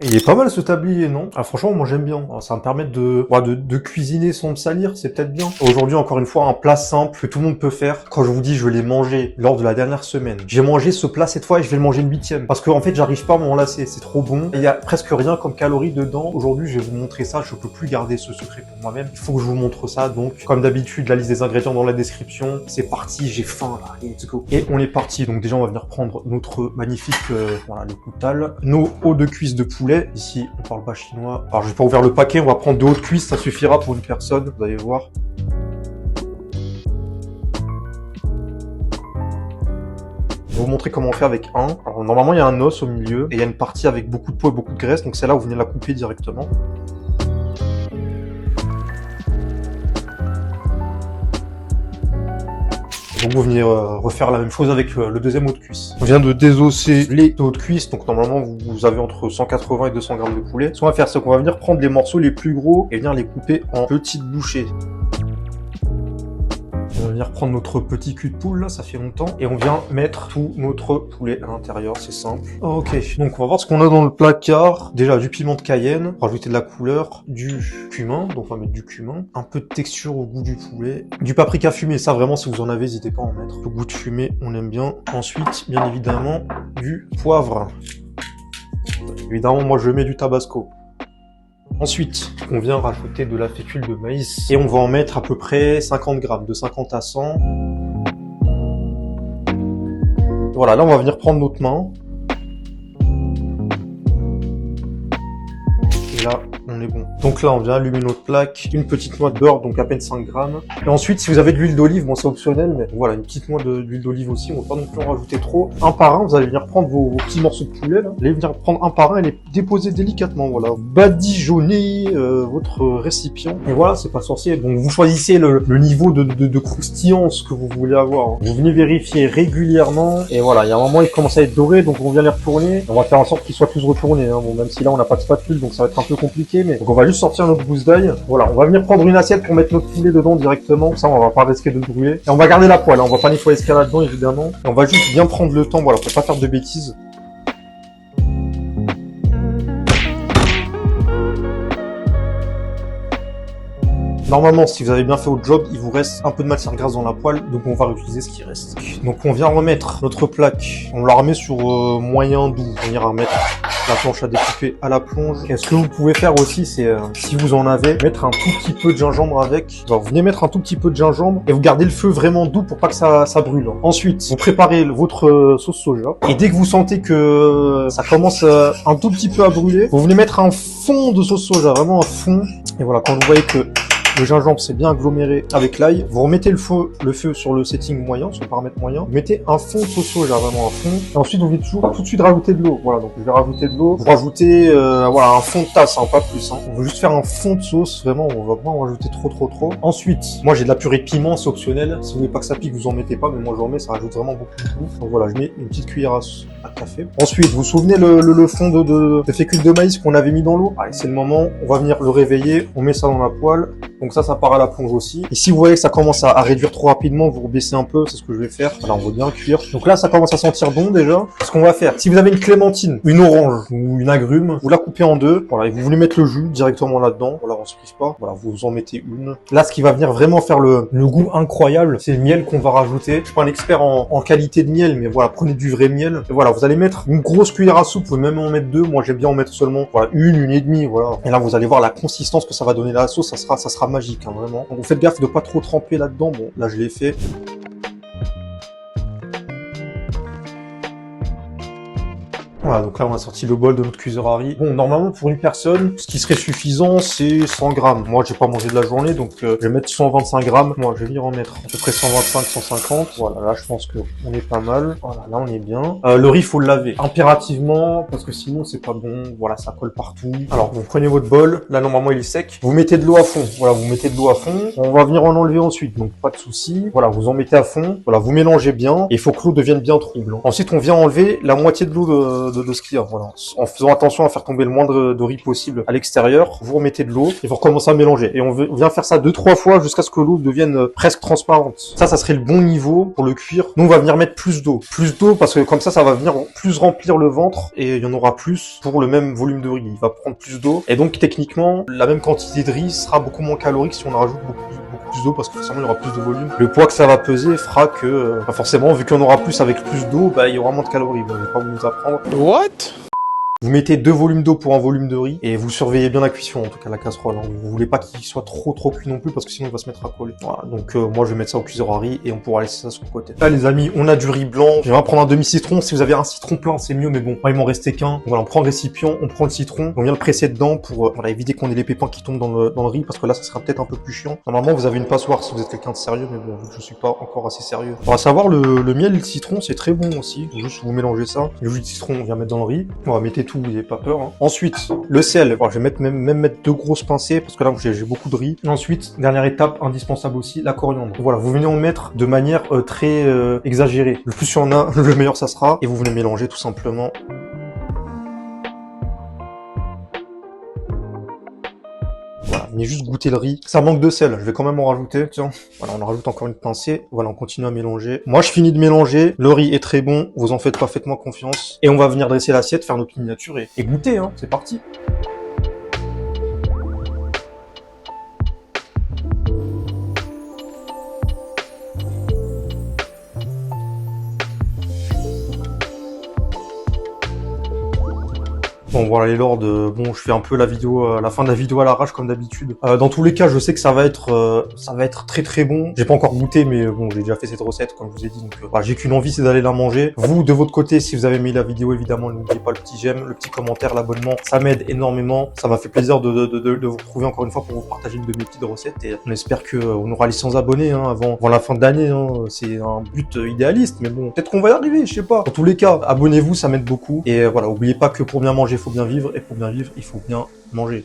Il est pas mal ce tablier, non? Ah, franchement, moi j'aime bien. Ça va me permettre de cuisiner sans me salir, c'est peut-être bien. Aujourd'hui, encore une fois, un plat simple que tout le monde peut faire. Quand je vous dis, je l'ai mangé lors de la dernière semaine. J'ai mangé ce plat cette fois et je vais le manger le 8e. Parce que en fait, j'arrive pas à m'en lasser. C'est trop bon. Il y a presque rien comme calories dedans. Aujourd'hui, je vais vous montrer ça. Je peux plus garder ce secret pour moi-même. Il faut que je vous montre ça. Donc, comme d'habitude, la liste des ingrédients dans la description. C'est parti, j'ai faim là. Let's go. Et on est parti. Donc déjà, on va venir prendre notre magnifique, voilà, le coutal. Nos hauts de cuisse de poulet. Ici, on parle pas chinois. Alors, je vais pas ouvrir le paquet, on va prendre 2 hauts de cuisse, ça suffira pour une personne, vous allez voir. Je vais vous montrer comment on fait avec un. Alors, normalement, il y a un os au milieu, et il y a une partie avec beaucoup de peau et beaucoup de graisse, donc celle-là, vous venez la couper directement. Donc vous venez refaire la même chose avec le deuxième haut de cuisse. On vient de désosser les hauts de cuisse, donc normalement vous avez entre 180 et 200 grammes de poulet. Ce qu'on va faire, c'est qu'on va venir prendre les morceaux les plus gros et venir les couper en petites bouchées. On va venir prendre notre petit cul de poule, là, ça fait longtemps, et on vient mettre tout notre poulet à l'intérieur, c'est simple. Ok, donc on va voir ce qu'on a dans le placard. Déjà du piment de Cayenne, rajouter de la couleur, du cumin, donc on va mettre du cumin, un peu de texture au goût du poulet, du paprika fumé, ça vraiment si vous en avez, n'hésitez pas à en mettre. Le goût de fumé, on aime bien. Ensuite, bien évidemment, du poivre. Évidemment, moi je mets du tabasco. Ensuite, on vient rajouter de la fécule de maïs et on va en mettre à peu près 50 grammes, de 50 à 100. Voilà, là on va venir prendre notre main. Et là, on est bon. Donc là, on vient allumer notre plaque, une petite noix de beurre, donc à peine 5 grammes. Et ensuite, si vous avez de l'huile d'olive, bon c'est optionnel, mais voilà, une petite noix d'huile d'olive aussi, on va pas non plus en rajouter trop. Un par un, vous allez venir prendre vos petits morceaux de poulet, là. Vous allez venir prendre un par un et les déposer délicatement, voilà. Badigeonnez votre récipient. Et voilà, c'est pas sorcier. Donc vous choisissez le niveau de croustillance que vous voulez avoir. Vous venez vérifier régulièrement. Et voilà, il y a un moment, il commence à être doré, donc on vient les retourner. On va faire en sorte qu'ils soient tous retournés, hein. Bon, même si là, on n'a pas de spatule, donc ça va être un peu compliqué, mais donc on va juste sortir notre gousse d'ail. Voilà, on va venir prendre une assiette pour mettre notre poulet dedans directement. Ça, on va pas risquer de brûler. Et on va garder la poêle, hein. On va pas nettoyer ce qu'il y a là-dedans, évidemment. Et on va juste bien prendre le temps, voilà, pour pas faire de bêtises. Normalement, si vous avez bien fait votre job, il vous reste un peu de matière grasse dans la poêle, donc on va réutiliser ce qui reste. Donc on vient remettre notre plaque, on la remet sur moyen doux. On ira remettre la planche à découper à la plonge. Et ce que vous pouvez faire aussi, c'est, si vous en avez, mettre un tout petit peu de gingembre avec. Alors, vous venez mettre un tout petit peu de gingembre et vous gardez le feu vraiment doux pour pas que ça brûle. Ensuite, vous préparez votre sauce soja. Et dès que vous sentez que ça commence un tout petit peu à brûler, vous venez mettre un fond de sauce soja, vraiment un fond. Et voilà, quand vous voyez que le gingembre s'est bien aggloméré avec l'ail. Vous remettez le feu sur le setting moyen, sur le paramètre moyen. Vous mettez un fond de sauce soja, vraiment un fond. Et ensuite, vous venez toujours tout de suite rajouter de l'eau. Voilà, donc je vais rajouter de l'eau. Vous rajoutez voilà, un fond de tasse, hein, pas plus. Hein. On veut juste faire un fond de sauce, vraiment, on va pas en rajouter trop. Ensuite, moi j'ai de la purée de piment, c'est optionnel. Si vous voulez pas que ça pique, vous en mettez pas, mais moi j'en mets, ça rajoute vraiment beaucoup de goût. Donc voilà, je mets une petite cuillère à café. Ensuite, vous vous souvenez le fond de fécule de maïs qu'on avait mis dans l'eau? Allez, c'est le moment, on va venir le réveiller, on met ça dans la poêle. Donc ça part à la plonge aussi. Et si vous voyez que ça commence à réduire trop rapidement, vous rebaissez un peu, c'est ce que je vais faire. Voilà, on va bien cuire. Donc là, ça commence à sentir bon déjà. Ce qu'on va faire, si vous avez une clémentine, une orange ou une agrume, vous la coupez en deux. Voilà, et vous voulez mettre le jus directement là-dedans. Voilà, on se prive pas. Voilà, vous en mettez une. Là, ce qui va venir vraiment faire le goût incroyable, c'est le miel qu'on va rajouter. Je suis pas un expert en qualité de miel, mais voilà, prenez du vrai miel. Et voilà, vous allez mettre une grosse cuillère à soupe, vous pouvez même en mettre deux. Moi, j'aime bien en mettre seulement, voilà, une et demie, voilà. Et là, vous allez voir la consistance que ça va donner la sauce, ça sera magique, hein, vraiment. Donc, vous faites gaffe de pas trop tremper là-dedans. Bon, là, je l'ai fait. Voilà, donc là on a sorti le bol de notre cuiseur à riz. Bon, normalement pour une personne, ce qui serait suffisant, c'est 100 grammes. Moi, j'ai pas mangé de la journée, donc je vais mettre 125 grammes. Moi, je vais venir en mettre à peu près 125, 150. Voilà, là je pense que on est pas mal. Voilà, là on est bien. Le riz, faut le laver impérativement, parce que sinon c'est pas bon. Voilà, ça colle partout. Alors, vous prenez votre bol. Là, normalement il est sec. Vous mettez de l'eau à fond. Voilà, vous mettez de l'eau à fond. On va venir en enlever ensuite, donc pas de souci. Voilà, vous en mettez à fond. Voilà, vous mélangez bien. Et il faut que l'eau devienne bien trouble. Ensuite, on vient enlever la moitié de l'eau de de ce qu'il y a. Voilà. En faisant attention à faire tomber le moindre de riz possible à l'extérieur, vous remettez de l'eau et vous recommencez à mélanger. Et on vient faire ça 2-3 fois jusqu'à ce que l'eau devienne presque transparente. Ça serait le bon niveau pour le cuire. Nous, on va venir mettre plus d'eau. Plus d'eau parce que comme ça va venir plus remplir le ventre et il y en aura plus pour le même volume de riz. Il va prendre plus d'eau. Et donc, techniquement, la même quantité de riz sera beaucoup moins calorique si on en rajoute beaucoup plus d'eau parce que forcément, il y aura plus de volume. Le poids que ça va peser fera que, forcément, vu qu'on aura plus avec plus d'eau, il y aura moins de calories. Bon, je vais pas vous nous apprendre. What? Vous mettez 2 volumes d'eau pour un volume de riz et vous surveillez bien la cuisson, en tout cas la casserole. Hein. Vous voulez pas qu'il soit trop cuit non plus parce que sinon il va se mettre à coller. Voilà, donc moi je vais mettre ça au cuiseur à riz et on pourra laisser ça sur le côté. Là les amis, on a du riz blanc. Je vais prendre un demi-citron. Si vous avez un citron plein, c'est mieux, mais bon, moi il m'en restait qu'un. Voilà, on prend le récipient, on prend le citron, on vient le presser dedans pour éviter qu'on ait les pépins qui tombent dans le riz parce que là ça sera peut-être un peu plus chiant. Normalement vous avez une passoire si vous êtes quelqu'un de sérieux, mais bon, vu que je suis pas encore assez sérieux. On va savoir le miel et le citron, c'est très bon aussi. Juste vous mélangez ça. Le jus de citron, on vient mettre dans le riz. On va mettre tout, vous n'avez pas peur. Hein. Ensuite, le sel. Bon, je vais même mettre 2 grosses pincées parce que là j'ai beaucoup de riz. Ensuite, dernière étape indispensable aussi, la coriandre. Voilà, vous venez en mettre de manière très exagérée. Le plus il y en a, le meilleur ça sera. Et vous venez mélanger tout simplement. Voilà, venez juste goûter le riz. Ça manque de sel, je vais quand même en rajouter, tiens. Voilà, on en rajoute encore une pincée. Voilà, on continue à mélanger. Moi, je finis de mélanger. Le riz est très bon, vous en faites parfaitement confiance. Et on va venir dresser l'assiette, faire notre miniature et goûter, hein. C'est parti. Bon voilà les lords, bon je fais un peu la vidéo, la fin de la vidéo à l'arrache comme d'habitude. Dans tous les cas, je sais que ça va être très très bon. J'ai pas encore goûté, mais bon j'ai déjà fait cette recette comme je vous ai dit. Donc voilà, j'ai qu'une envie, c'est d'aller la manger. Vous de votre côté, si vous avez aimé la vidéo, évidemment n'oubliez pas le petit j'aime, le petit commentaire, l'abonnement, ça m'aide énormément. Ça m'a fait plaisir de vous retrouver encore une fois pour vous partager une de mes petites recettes. Et on espère que on aura les 100 abonnés hein, avant la fin de l'année. Hein. C'est un but idéaliste, mais bon peut-être qu'on va y arriver, je sais pas. Dans tous les cas, abonnez-vous, ça m'aide beaucoup. Et voilà, n'oubliez pas que pour bien manger, il faut bien vivre, et pour bien vivre, il faut bien manger.